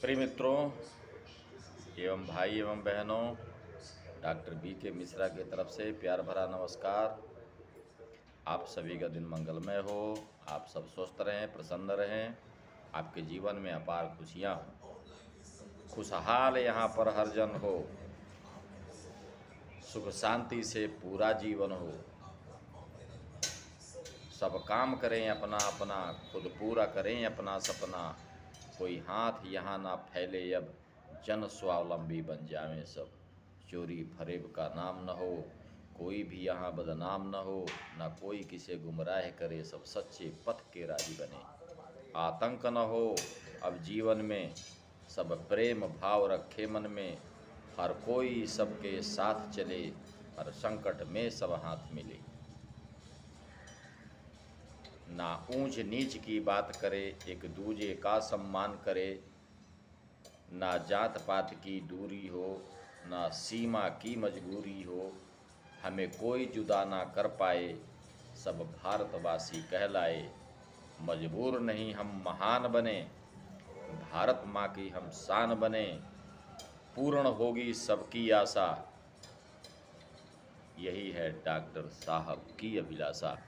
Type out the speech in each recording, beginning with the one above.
प्रिय मित्रों एवं भाई एवं बहनों, डॉक्टर बी के मिश्रा की तरफ से प्यार भरा नमस्कार। आप सभी का दिन मंगलमय हो, आप सब स्वस्थ रहें, प्रसन्न रहें, आपके जीवन में अपार खुशियाँ हों, खुशहाल यहाँ पर हर जन हो, सुख शांति से पूरा जीवन हो, सब काम करें अपना अपना, खुद पूरा करें अपना सपना, कोई हाथ यहाँ ना फैले अब, जन स्वावलंबी बन जावें सब। चोरी फरेब का नाम न हो, कोई भी यहाँ बदनाम न हो, ना कोई किसे गुमराह करे, सब सच्चे पथ के राही बने। आतंक न हो अब जीवन में, सब प्रेम भाव रखे मन में, हर कोई सबके साथ चले, हर संकट में सब हाथ मिले। ना ऊंच नीच की बात करे, एक दूजे का सम्मान करे, ना जात पात की दूरी हो, ना सीमा की मजबूरी हो, हमें कोई जुदा ना कर पाए, सब भारतवासी कहलाए। मजबूर नहीं हम महान बने, भारत माँ की हम शान बने, पूर्ण होगी सबकी आशा, यही है डॉक्टर साहब की अभिलाषा।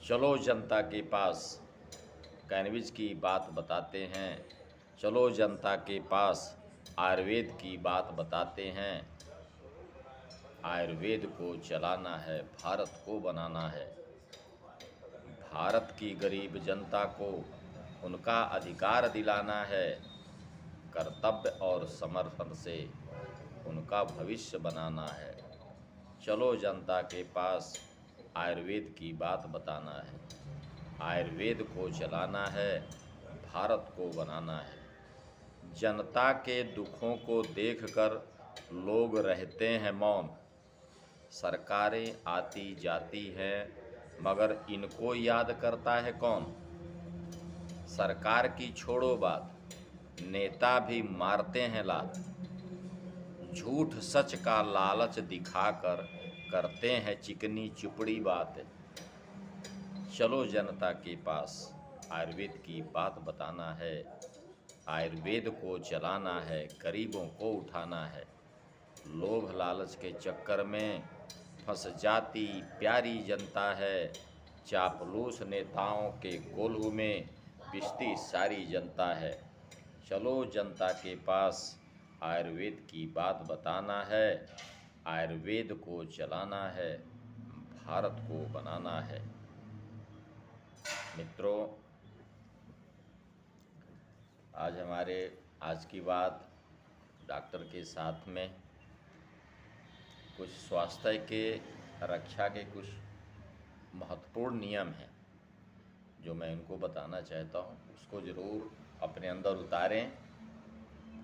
चलो जनता के पास कैनविज की बात बताते हैं, चलो जनता के पास आयुर्वेद की बात बताते हैं। आयुर्वेद को चलाना है, भारत को बनाना है, भारत की गरीब जनता को उनका अधिकार दिलाना है, कर्तव्य और समर्पण से उनका भविष्य बनाना है। चलो जनता के पास आयुर्वेद की बात बताना है, आयुर्वेद को चलाना है, भारत को बनाना है। जनता के दुखों को देखकर लोग रहते हैं मौन, सरकारें आती जाती हैं मगर इनको याद करता है कौन। सरकार की छोड़ो बात, नेता भी मारते हैं लात, झूठ सच का लालच दिखाकर करते हैं चिकनी चुपड़ी बात। चलो जनता के पास आयुर्वेद की बात बताना है, आयुर्वेद को चलाना है, गरीबों को उठाना है। लोभ लालच के चक्कर में फंस जाती प्यारी जनता है, चापलूस नेताओं के कोल्हू में पिसती सारी जनता है। चलो जनता के पास आयुर्वेद की बात बताना है, आयुर्वेद को चलाना है, भारत को बनाना है। मित्रों, आज की बात डॉक्टर के साथ में कुछ स्वास्थ्य के रक्षा के कुछ महत्वपूर्ण नियम हैं जो मैं इनको बताना चाहता हूँ। उसको ज़रूर अपने अंदर उतारें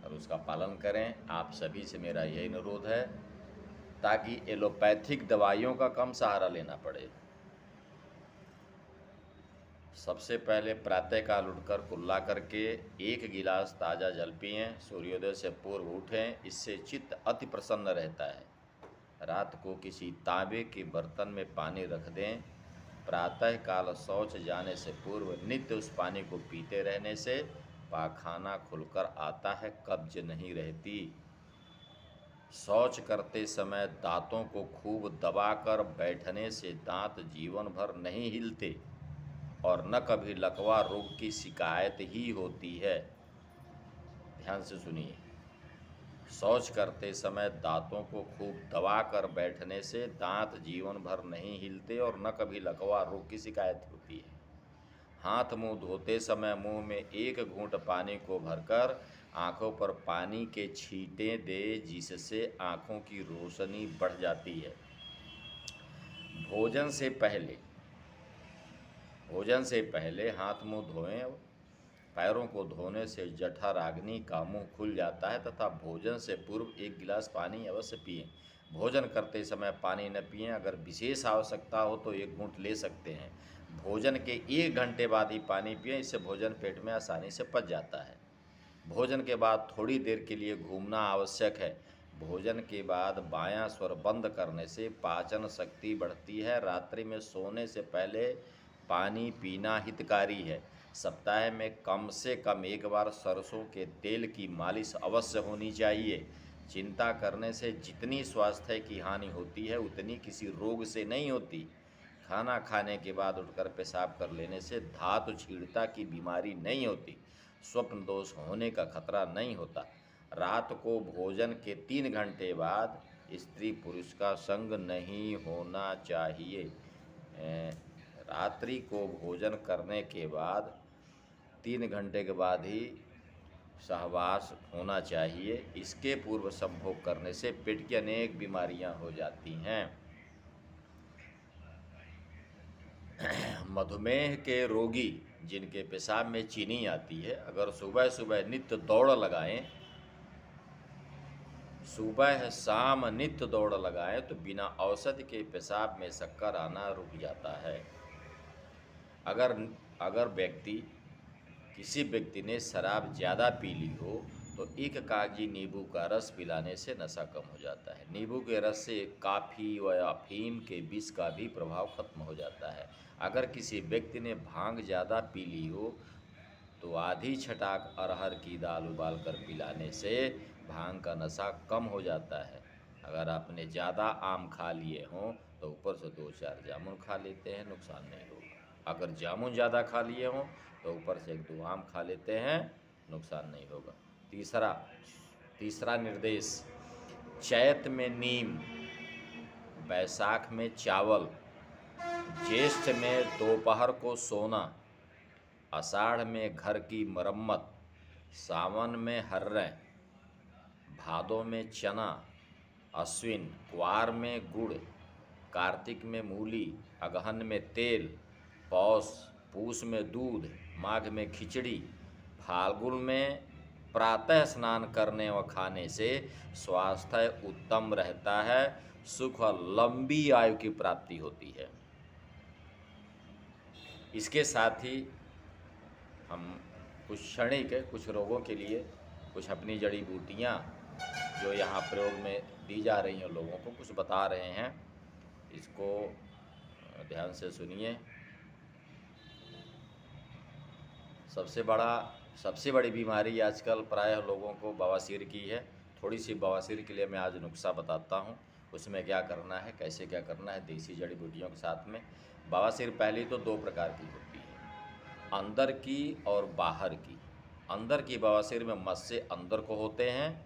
और उसका पालन करें। आप सभी से मेरा यही अनुरोध है ताकि एलोपैथिक दवाइयों का कम सहारा लेना पड़े। सबसे पहले प्रातःकाल उठकर कुल्ला करके 1 गिलास ताज़ा जल पिएं, सूर्योदय से पूर्व उठें, इससे चित्त अति प्रसन्न रहता है। रात को किसी तांबे के बर्तन में पानी रख दें, प्रातःकाल शौच जाने से पूर्व नित्य उस पानी को पीते रहने से पाखाना खुलकर आता है, कब्ज नहीं रहती। शौच करते समय दांतों को खूब दबाकर बैठने से दांत जीवन भर नहीं हिलते और न कभी लकवा रोग की शिकायत ही होती है। ध्यान से सुनिए, शौच करते समय दांतों को खूब दबाकर बैठने से दांत जीवन भर नहीं हिलते और न कभी लकवा रोग की शिकायत होती है। हाथ मुंह धोते समय मुंह में 1 घूंट पानी को भरकर आंखों पर पानी के छींटें दे, जिससे आंखों की रोशनी बढ़ जाती है। भोजन से पहले हाथ मुंह धोएं। पैरों को धोने से जठराग्नि का मुंह खुल जाता है तथा भोजन से पूर्व 1 गिलास पानी अवश्य पिएं। भोजन करते समय पानी न पिएं, अगर विशेष आवश्यकता हो तो 1 घूंट ले सकते हैं। भोजन के 1 घंटे बाद ही पानी पिएं, इससे भोजन पेट में आसानी से पच जाता है। भोजन के बाद थोड़ी देर के लिए घूमना आवश्यक है। भोजन के बाद बायां स्वर बंद करने से पाचन शक्ति बढ़ती है। रात्रि में सोने से पहले पानी पीना हितकारी है। सप्ताह में कम से कम एक बार सरसों के तेल की मालिश अवश्य होनी चाहिए। चिंता करने से जितनी स्वास्थ्य की हानि होती है उतनी किसी रोग से नहीं होती। खाना खाने के बाद उठकर पेशाब कर लेने से धातु छीड़ता की बीमारी नहीं होती। स्वप्न दोष होने का खतरा नहीं होता। रात को भोजन के 3 घंटे बाद स्त्री पुरुष का संग नहीं होना चाहिए। रात्रि को भोजन करने के बाद 3 घंटे के बाद ही सहवास होना चाहिए। इसके पूर्व संभोग करने से पेट की अनेक बीमारियां हो जाती हैं। मधुमेह के रोगी जिनके पेशाब में चीनी आती है, अगर सुबह सुबह नित्य दौड़ लगाएं, सुबह शाम नित्य दौड़ लगाएं तो बिना औषधि के पेशाब में शक्कर आना रुक जाता है। अगर किसी व्यक्ति ने शराब ज़्यादा पी ली हो तो एक कागजी नींबू का रस पिलाने से नशा कम हो जाता है। नींबू के रस से काफ़ी व अफीम के विष का भी प्रभाव खत्म हो जाता है। अगर किसी व्यक्ति ने भांग ज़्यादा पी ली हो तो आधी छटाक अरहर की दाल उबाल कर पिलाने से भांग का नशा कम हो जाता है। अगर आपने ज़्यादा आम खा लिए हों तो ऊपर से 2-4 जामुन खा लेते हैं, नुकसान नहीं होगा। अगर जामुन ज़्यादा खा लिए हों तो ऊपर से 1-2 आम खा लेते हैं, नुकसान नहीं होगा। तीसरा निर्देश, चैत में नीम, बैसाख में चावल, ज्येष्ठ में दोपहर को सोना, आषाढ़ में घर की मरम्मत, सावन में हर्रें, भादों में चना, अश्विन क्वार में गुड़, कार्तिक में मूली, अगहन में तेल, पूस में दूध, माघ में खिचड़ी, फाल्गुन में प्रातः स्नान करने व खाने से स्वास्थ्य उत्तम रहता है, सुख और लंबी आयु की प्राप्ति होती है। इसके साथ ही हम कुछ रोगों के लिए कुछ अपनी जड़ी बूटियाँ जो यहाँ प्रयोग में दी जा रही हैं लोगों को कुछ बता रहे हैं, इसको ध्यान से सुनिए। सबसे बड़ी बीमारी आजकल प्रायः लोगों को बवासीर की है। थोड़ी सी बवासीर के लिए मैं आज नुस्खा बताता हूँ, उसमें क्या करना है, कैसे क्या करना है, देसी जड़ी बूटियों के साथ में। बवासीर पहली तो 2 प्रकार की होती है, अंदर की और बाहर की। अंदर की बवासीर में मस्से अंदर को होते हैं,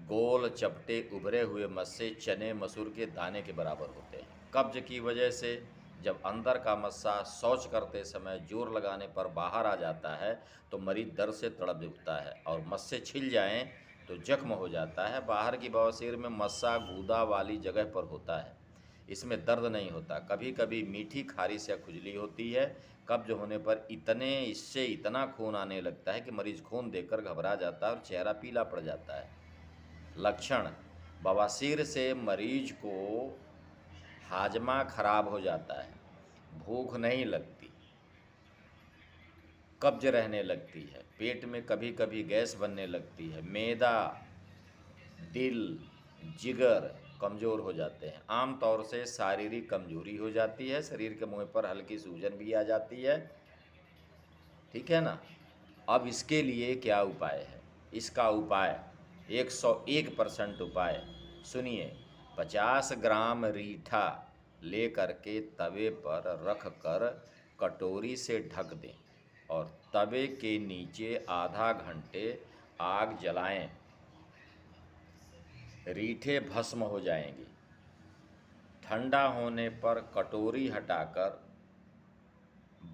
गोल चपटे उभरे हुए मस्से चने मसूर के दाने के बराबर होते हैं। कब्ज की वजह से जब अंदर का मस्सा शौच करते समय जोर लगाने पर बाहर आ जाता है तो मरीज दर्द से तड़प उठता है, और मस्से छिल जाएं तो जख्म हो जाता है। बाहर की बवासीर में मस्सा गूदा वाली जगह पर होता है, इसमें दर्द नहीं होता। कभी कभी मीठी खारिश या खुजली होती है। कब्ज होने पर इससे इतना खून आने लगता है कि मरीज खून देखकर घबरा जाता है और चेहरा पीला पड़ जाता है। लक्षण, बवासीर से मरीज को हाजमा खराब हो जाता है, भूख नहीं लगती, कब्ज रहने लगती है, पेट में कभी कभी गैस बनने लगती है, मैदा, दिल, जिगर कमज़ोर हो जाते हैं। आमतौर से शारीरिक कमजोरी हो जाती है, शरीर के मुँह पर हल्की सूजन भी आ जाती है। ठीक है ना। अब इसके लिए क्या उपाय है? इसका उपाय 101% उपाय सुनिए। 50 ग्राम रीठा ले करके तवे पर रख कर कटोरी से ढक दें और तवे के नीचे आधा घंटे आग जलाएं। रीठे भस्म हो जाएंगी। ठंडा होने पर कटोरी हटाकर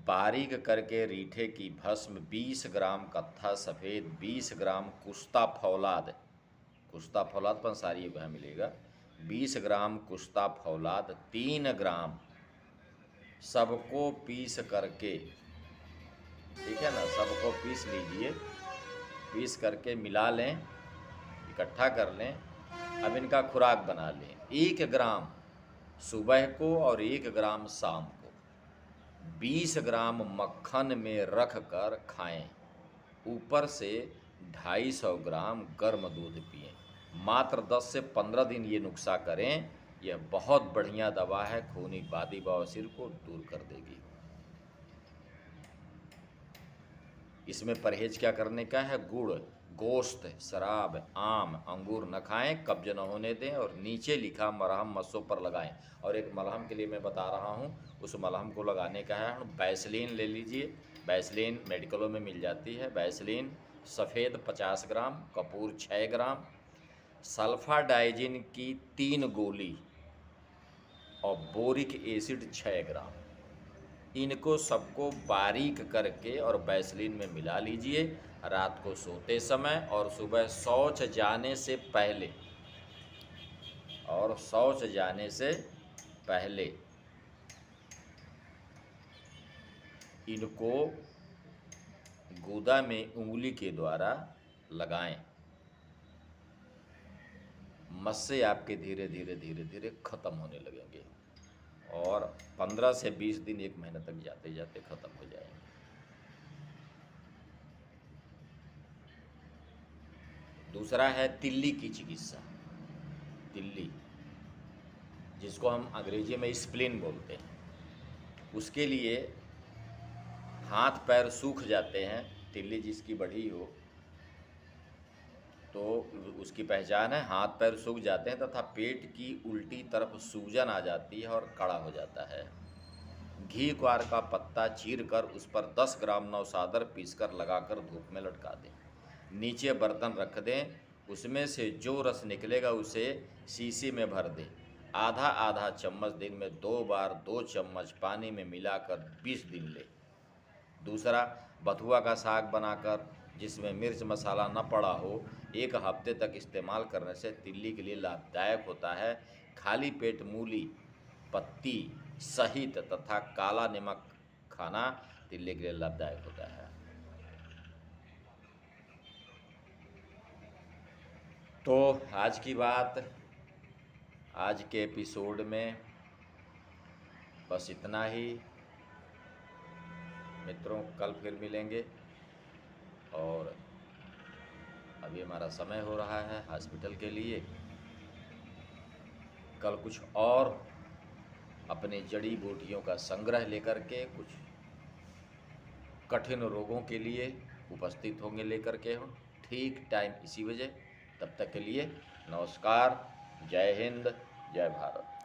बारीक करके रीठे की भस्म 20 ग्राम कत्था सफ़ेद, 20 ग्राम कुश्ता फौलाद पंसारी को मिलेगा, 20 ग्राम कुश्ता फौलाद, 3 ग्राम, सबको पीस करके, ठीक है ना, सबको पीस लीजिए, पीस करके मिला लें, इकट्ठा कर लें। अब इनका खुराक बना लें। 1 ग्राम सुबह को और 1 ग्राम शाम को 20 ग्राम मक्खन में रख कर खाएं। ऊपर से 250 ग्राम गर्म दूध पिएं। मात्र 10 से 15 दिन ये नुस्खा करें, यह बहुत बढ़िया दवा है, खूनी बादी बवासीर को दूर कर देगी। इसमें परहेज क्या करने का है? गुड़, गोश्त, शराब, आम, अंगूर न खाएं, कब्ज न होने दें, और नीचे लिखा मरहम मस्सों पर लगाएं। और एक मलहम के लिए मैं बता रहा हूँ, उस मलहम को लगाने का है, वैसलीन ले लीजिए। वैसलीन मेडिकलों में मिल जाती है। वैसलीन सफ़ेद 50 ग्राम, कपूर 6 ग्राम, सल्फाडाइजिन की 3 गोली और बोरिक एसिड 6 ग्राम। इनको सबको बारीक करके और वैसलीन में मिला लीजिए रात को सोते समय और सुबह शौच जाने से पहले, इनको गुदा में उंगली के द्वारा लगाएं। मस्से आपके धीरे धीरे खत्म होने लगेंगे और 15 से 20 दिन, 1 महीने तक जाते जाते खत्म हो जाएंगे। दूसरा है तिल्ली की चिकित्सा। तिल्ली, जिसको हम अंग्रेजी में स्प्लीन बोलते हैं, उसके लिए हाथ पैर सूख जाते हैं। तिल्ली जिसकी बढ़ी हो तो उसकी पहचान है, हाथ पैर सूख जाते हैं तथा पेट की उल्टी तरफ सूजन आ जाती है और कड़ा हो जाता है। घी क्वार का पत्ता चीर कर उस पर 10 ग्राम नौसादर पीसकर लगाकर धूप में लटका दें। नीचे बर्तन रख दें, उसमें से जो रस निकलेगा उसे शीशी में भर दें। आधा आधा चम्मच दिन में 2 बार 2 चम्मच पानी में मिलाकर 20 दिन लें। दूसरा, बथुआ का साग बनाकर जिसमें मिर्च मसाला न पड़ा हो, 1 हफ्ते तक इस्तेमाल करने से तिल्ली के लिए लाभदायक होता है। खाली पेट मूली, पत्ती सहित तथा काला नमक खाना तिल्ली के लिए लाभदायक होता है। तो आज की बात, आज के एपिसोड में बस इतना ही। मित्रों, कल फिर मिलेंगे और अभी हमारा समय हो रहा है हॉस्पिटल के लिए। कल कुछ और अपने जड़ी बूटियों का संग्रह लेकर के कुछ कठिन रोगों के लिए उपस्थित होंगे लेकर के हम, ठीक टाइम इसी बजे। तब तक के लिए नमस्कार, जय हिंद, जय भारत।